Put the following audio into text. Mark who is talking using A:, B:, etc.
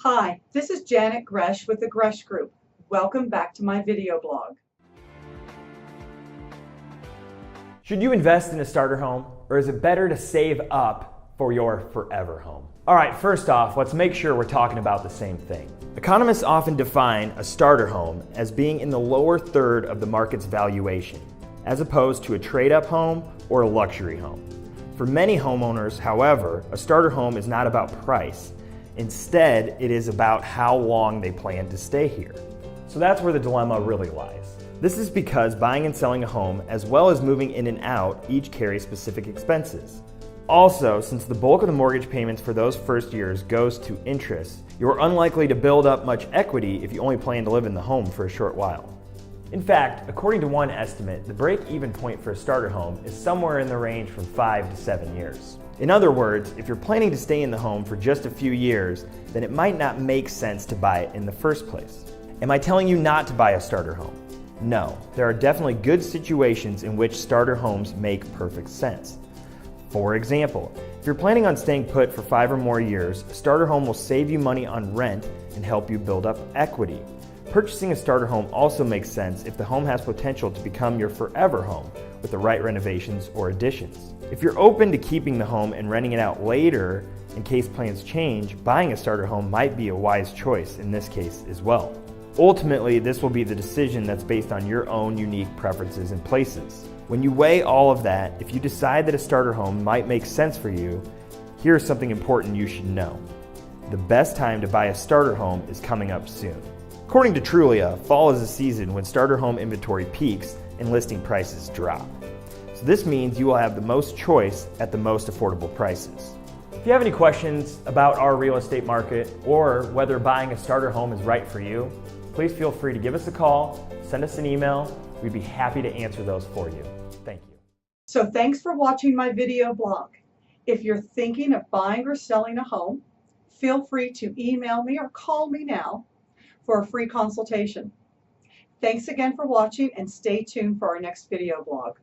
A: Hi, this is Janet Gresh with the Gresh Group. Welcome back to my video blog.
B: Should you invest in a starter home, or is it better to save up for your forever home? All right, first off, let's make sure we're talking about the same thing. Economists often define a starter home as being in the lower third of the market's valuation, as opposed to a trade-up home or a luxury home. For many homeowners, however, a starter home is not about price. Instead, it is about how long they plan to stay here. So that's where the dilemma really lies. This is because buying and selling a home, as well as moving in and out, each carry specific expenses. Also, since the bulk of the mortgage payments for those first years goes to interest, you're unlikely to build up much equity if you only plan to live in the home for a short while. In fact, according to one estimate, the break-even point for a starter home is somewhere in the range from 5 to 7 years. In other words, if you're planning to stay in the home for just a few years, then it might not make sense to buy it in the first place. Am I telling you not to buy a starter home? No, there are definitely good situations in which starter homes make perfect sense. For example, if you're planning on staying put for 5 or more years, a starter home will save you money on rent and help you build up equity. Purchasing a starter home also makes sense if the home has potential to become your forever home with the right renovations or additions. If you're open to keeping the home and renting it out later in case plans change, buying a starter home might be a wise choice in this case as well. Ultimately, this will be the decision that's based on your own unique preferences and places. When you weigh all of that, if you decide that a starter home might make sense for you, here's something important you should know. The best time to buy a starter home is coming up soon. According to Trulia, fall is a season when starter home inventory peaks and listing prices drop. So this means you will have the most choice at the most affordable prices. If you have any questions about our real estate market or whether buying a starter home is right for you, please feel free to give us a call, send us an email. We'd be happy to answer those for you. Thank you.
A: So thanks for watching my video blog. If you're thinking of buying or selling a home, feel free to email me or call me now for a free consultation. Thanks again for watching and stay tuned for our next video blog.